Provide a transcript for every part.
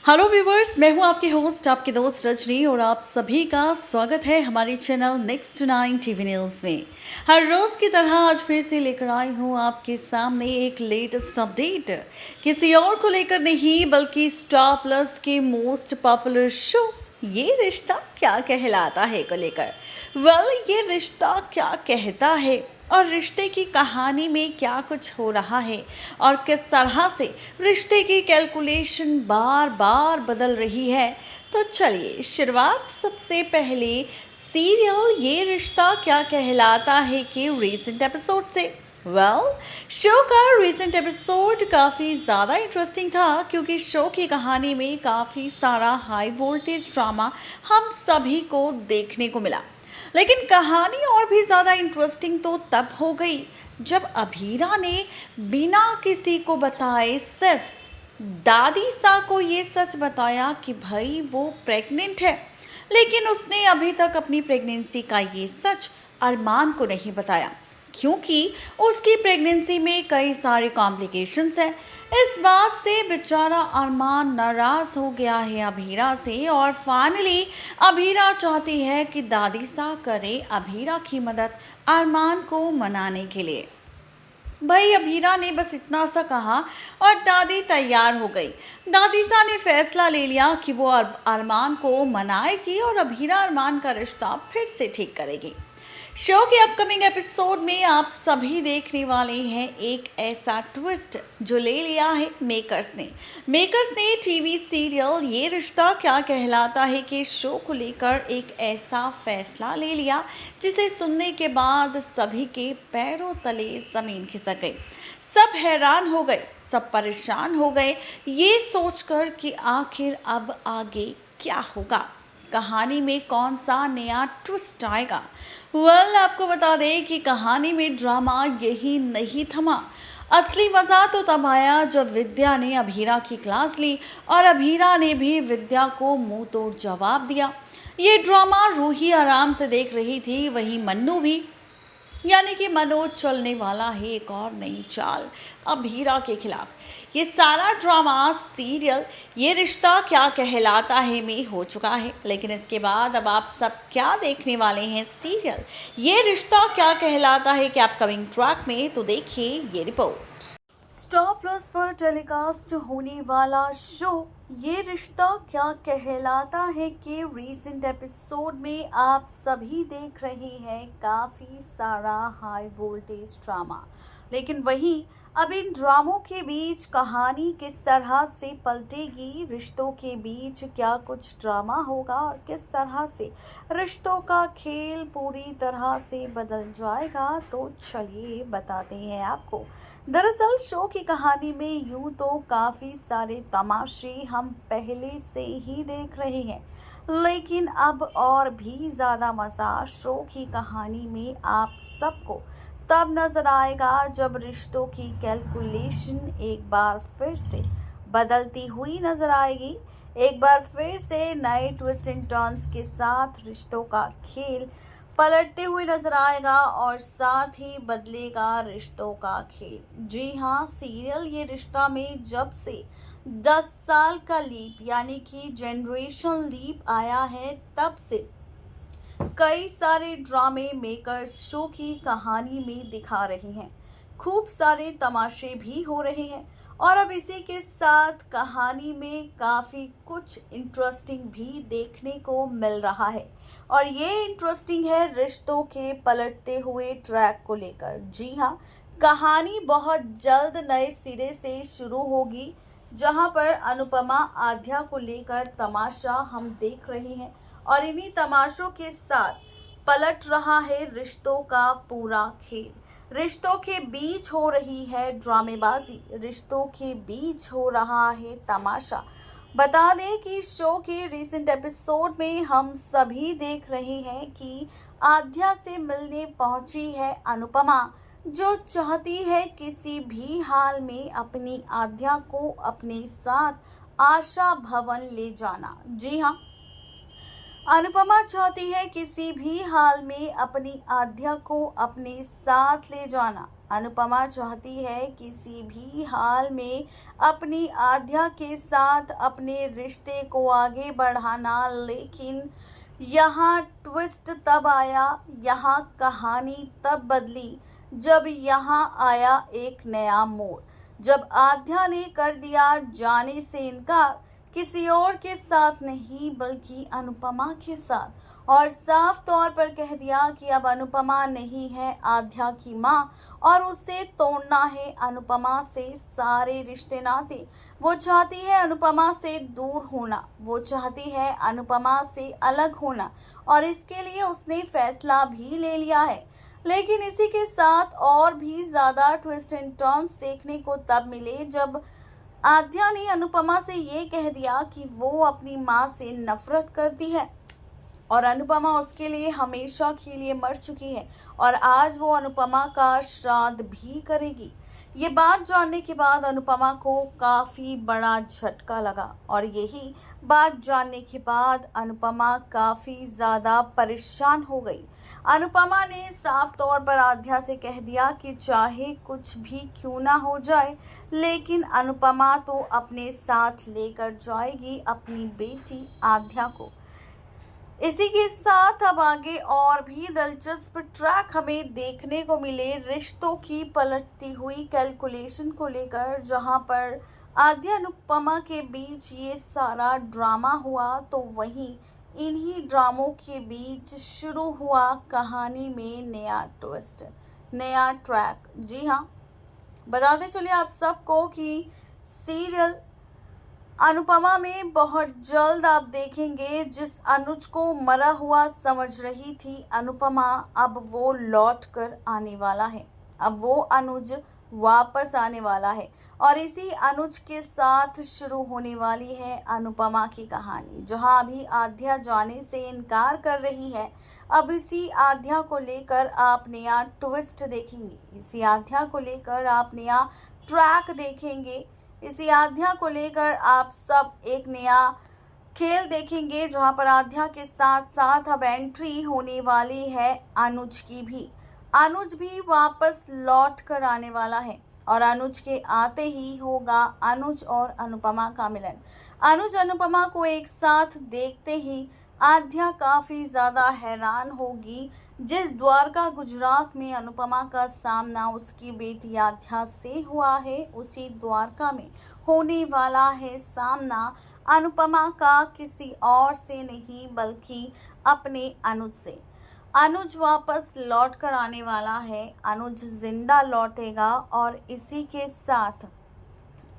Hello viewers, मैं हूं आपके होस्ट, आपके दोस्त रजनी और आप सभी का स्वागत है हमारे चैनल नेक्स्ट 9 टीवी न्यूज़ में। हर रोज़ की तरह आज फिर से लेकर आई हूं आपके सामने एक लेटेस्ट अपडेट। किसी और को लेकर नहीं बल्कि स्टार प्लस के मोस्ट पॉपुलर शो ये रिश्ता क्या कहलाता है को लेकर। ये रिश्ता क्या कहता है और रिश्ते की कहानी में क्या कुछ हो रहा है और किस तरह से रिश्ते की कैलकुलेशन बार बार बदल रही है। तो चलिए शुरुआत सबसे पहले सीरियल ये रिश्ता क्या कहलाता है के रीसेंट एपिसोड से। शो का रीसेंट एपिसोड काफ़ी ज़्यादा इंटरेस्टिंग था क्योंकि शो की कहानी में काफ़ी सारा हाई वोल्टेज ड्रामा हम सभी को देखने को मिला। लेकिन कहानी और भी ज़्यादा इंटरेस्टिंग तो तब हो गई जब अभीरा ने बिना किसी को बताए सिर्फ दादी सा को ये सच बताया कि भाई वो प्रेग्नेंट है। लेकिन उसने अभी तक अपनी प्रेगनेंसी का ये सच अरमान को नहीं बताया क्योंकि उसकी प्रेगनेंसी में कई सारे कॉम्प्लिकेशंस हैं। इस बात से बेचारा अरमान नाराज़ हो गया है अभीरा से और फाइनली अभीरा चाहती है कि दादी सा करे अभीरा की मदद अरमान को मनाने के लिए। भाई अभीरा ने बस इतना सा कहा और दादी तैयार हो गई। दादी सा ने फैसला ले लिया कि वो अरमान को मनाएगी और अभीरा अरमान का रिश्ता फिर से ठीक करेगी। शो के अपकमिंग एपिसोड में आप सभी देखने वाले हैं एक ऐसा ट्विस्ट जो ले लिया है मेकर्स ने टीवी सीरियल ये रिश्ता क्या कहलाता है कि शो को लेकर एक ऐसा फैसला ले लिया जिसे सुनने के बाद सभी के पैरों तले जमीन खिसक गई। सब हैरान हो गए, सब परेशान हो गए ये सोचकर कि आखिर अब आगे क्या होगा, कहानी में कौन सा नया ट्विस्ट आएगा। आपको बता दें कि कहानी में ड्रामा यही नहीं थमा। असली मज़ा तो तब आया जब विद्या ने अभीरा की क्लास ली और अभीरा ने भी विद्या को मुंह तोड़ जवाब दिया। ये ड्रामा रूही आराम से देख रही थी, वहीं मन्नू भी, यानी कि मनोज चलने वाला है एक और नई चाल अभीरा के खिलाफ। ये सारा ड्रामा सीरियल ये रिश्ता क्या कहलाता है में हो चुका है, लेकिन इसके बाद अब आप सब क्या देखने वाले हैं सीरियल ये रिश्ता क्या कहलाता है कि अपकमिंग ट्रैक में, तो देखिए ये रिपोर्ट। स्टार प्लस पर टेलीकास्ट होने वाला शो ये रिश्ता क्या कहलाता है के रीसेंट एपिसोड में आप सभी देख रहे हैं काफ़ी सारा हाई वोल्टेज ड्रामा। लेकिन वहीं अब इन ड्रामों के बीच कहानी किस तरह से पलटेगी, रिश्तों के बीच क्या कुछ ड्रामा होगा और किस तरह से रिश्तों का खेल पूरी तरह से बदल जाएगा, तो चलिए बताते हैं आपको। दरअसल शो की कहानी में यूं तो काफ़ी सारे तमाशे हम पहले से ही देख रहे हैं, लेकिन अब और भी ज़्यादा मज़ा शो की कहानी में आप सबको तब नजर आएगा जब रिश्तों की कैलकुलेशन एक बार फिर से बदलती हुई नजर आएगी। एक बार फिर से नए ट्विस्ट एंड टर्न्स के साथ रिश्तों का खेल पलटते हुए नजर आएगा और साथ ही बदलेगा रिश्तों का खेल। जी हाँ, सीरियल ये रिश्ता में जब से 10 साल का लीप यानी कि जनरेशन लीप आया है तब से कई सारे ड्रामे मेकर्स शो की कहानी में दिखा रहे हैं, खूब सारे तमाशे भी हो रहे हैं और अब इसी के साथ कहानी में काफ़ी कुछ इंटरेस्टिंग भी देखने को मिल रहा है और ये इंटरेस्टिंग है रिश्तों के पलटते हुए ट्रैक को लेकर। जी हाँ, कहानी बहुत जल्द नए सिरे से शुरू होगी जहां पर अनुपमा आध्या को लेकर तमाशा हम देख रहे हैं और इन्हीं तमाशों के साथ पलट रहा है रिश्तों का पूरा खेल। रिश्तों के बीच हो रही है ड्रामेबाजी, रिश्तों के बीच हो रहा है तमाशा। बता दें कि शो के रीसेंट एपिसोड में हम सभी देख रहे हैं कि आध्या से मिलने पहुंची है अनुपमा, जो चाहती है किसी भी हाल में अपनी आध्या को अपने साथ आशा भवन ले जाना। जी हाँ, अनुपमा चाहती है किसी भी हाल में अपनी आद्या को अपने साथ ले जाना। अनुपमा चाहती है किसी भी हाल में अपनी आद्या के साथ अपने रिश्ते को आगे बढ़ाना, लेकिन यहाँ ट्विस्ट तब आया, यहाँ कहानी तब बदली जब यहाँ आया एक नया मोड़। जब आद्या ने कर दिया जाने से इनकार, किसी और के साथ नहीं बल्कि अनुपमा के साथ, और साफ तौर पर कह दिया कि अब अनुपमा नहीं है आद्या की माँ और उसे तोड़ना है अनुपमा से सारे रिश्ते नाते। वो चाहती है अनुपमा से दूर होना, वो चाहती है अनुपमा से अलग होना, और इसके लिए उसने फैसला भी ले लिया है। लेकिन इसी के साथ और भी ज़्यादा ट्विस्ट एंड टर्न्स देखने को तब मिले जब आद्या ने अनुपमा से ये कह दिया कि वो अपनी माँ से नफरत करती है और अनुपमा उसके लिए हमेशा के लिए मर चुकी है और आज वो अनुपमा का श्राद्ध भी करेगी। ये बात जानने के बाद अनुपमा को काफ़ी बड़ा झटका लगा और यही बात जानने के बाद अनुपमा काफ़ी ज़्यादा परेशान हो गई। अनुपमा ने साफ तौर पर आद्या से कह दिया कि चाहे कुछ भी क्यों ना हो जाए, लेकिन अनुपमा तो अपने साथ लेकर जाएगी अपनी बेटी आद्या को। इसी के साथ अब आगे और भी दिलचस्प ट्रैक हमें देखने को मिले रिश्तों की पलटती हुई कैलकुलेशन को लेकर, जहां पर आद्या अनुपमा के बीच ये सारा ड्रामा हुआ, तो वहीं इन्हीं ड्रामों के बीच शुरू हुआ कहानी में नया ट्विस्ट, नया ट्रैक। जी हाँ, बताते चलिए आप सबको कि सीरियल अनुपमा में बहुत जल्द आप देखेंगे जिस अनुज को मरा हुआ समझ रही थी अनुपमा, अब वो लौट कर आने वाला है। अब वो अनुज वापस आने वाला है और इसी अनुज के साथ शुरू होने वाली है अनुपमा की कहानी। जहां अभी आद्या जाने से इनकार कर रही है, अब इसी आद्या को लेकर आप नया ट्विस्ट देखेंगे, इसी आद्या को लेकर आप नया ट्रैक देखेंगे, इसी आद्या को लेकर आप सब एक नया खेल देखेंगे, जहां पर आद्या के साथ साथ अब एंट्री होने वाली है अनुज की भी। अनुज भी वापस लौट कर आने वाला है और अनुज के आते ही होगा अनुज और अनुपमा का मिलन। अनुज अनुपमा को एक साथ देखते ही आद्या काफ़ी ज़्यादा हैरान होगी। जिस द्वारका गुजरात में अनुपमा का सामना उसकी बेटी आद्या से हुआ है, उसी द्वारका में होने वाला है सामना अनुपमा का किसी और से नहीं बल्कि अपने अनुज से। अनुज वापस लौट कर आने वाला है, अनुज जिंदा लौटेगा और इसी के साथ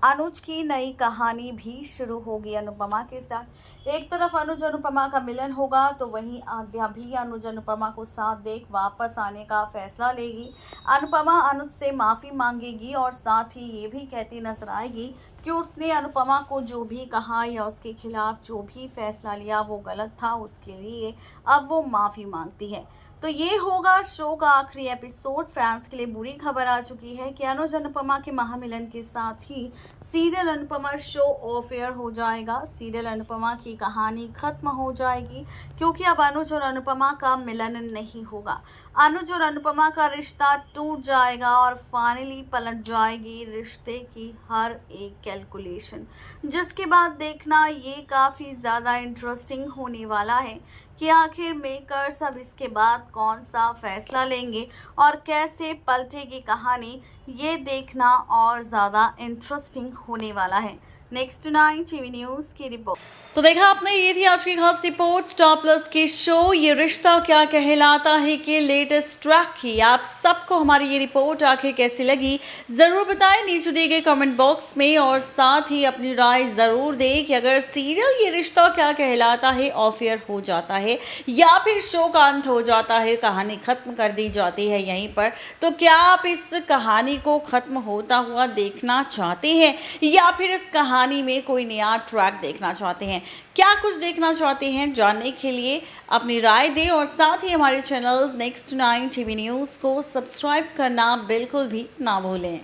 अनुज की नई कहानी भी शुरू होगी अनुपमा के साथ। एक तरफ अनुज अनुपमा का मिलन होगा तो वहीं आद्या भी अनुज अनुपमा को साथ देख वापस आने का फैसला लेगी। अनुपमा अनुज से माफ़ी मांगेगी और साथ ही ये भी कहती नजर आएगी कि उसने अनुपमा को जो भी कहा या उसके खिलाफ जो भी फैसला लिया वो गलत था, उसके लिए अब वो माफ़ी मांगती है। तो ये होगा शो का आखिरी एपिसोड। फैंस के लिए बुरी खबर आ चुकी है कि अनुज अनुपमा के महामिलन के साथ ही serial Anupama show off air हो जाएगा। सीरियल अनुपमा की कहानी खत्म हो जाएगी क्योंकि अब अनुज और अनुपमा का मिलन नहीं होगा। अनुज और अनुपमा का रिश्ता टूट जाएगा और फाइनली पलट जाएगी रिश्ते की हर एक कैलकुलेशन, जिसके बाद देखना ये काफ़ी ज़्यादा इंटरेस्टिंग होने वाला है कि आखिर मेकर्स अब इसके बाद कौन सा फैसला लेंगे और कैसे पलटेगी कहानी, ये देखना और ज़्यादा इंटरेस्टिंग होने वाला है। नेक्स्ट 9 टीवी न्यूज़ की रिपोर्ट। तो देखा आपने, ये थी आज की खास रिपोर्ट स्टार प्लस की शो ये रिश्ता क्या कहलाता है कि लेटेस्ट ट्रैक की। आप सबको हमारी ये रिपोर्ट आखिर कैसी लगी ज़रूर बताएं नीचे दिए गए कमेंट बॉक्स में, और साथ ही अपनी राय ज़रूर दें कि अगर सीरियल ये रिश्ता क्या कहलाता है ऑफ एयर हो जाता है या फिर शो का अंत हो जाता है, कहानी ख़त्म कर दी जाती है यहीं पर, तो क्या आप इस कहानी को ख़त्म होता हुआ देखना चाहते हैं या फिर इस कहानी में कोई नया ट्रैक देखना चाहते हैं? क्या कुछ देखना चाहते हैं जानने के लिए अपनी राय दें और साथ ही हमारे चैनल नेक्स्ट 9 टीवी न्यूज़ को सब्सक्राइब करना बिल्कुल भी ना भूलें।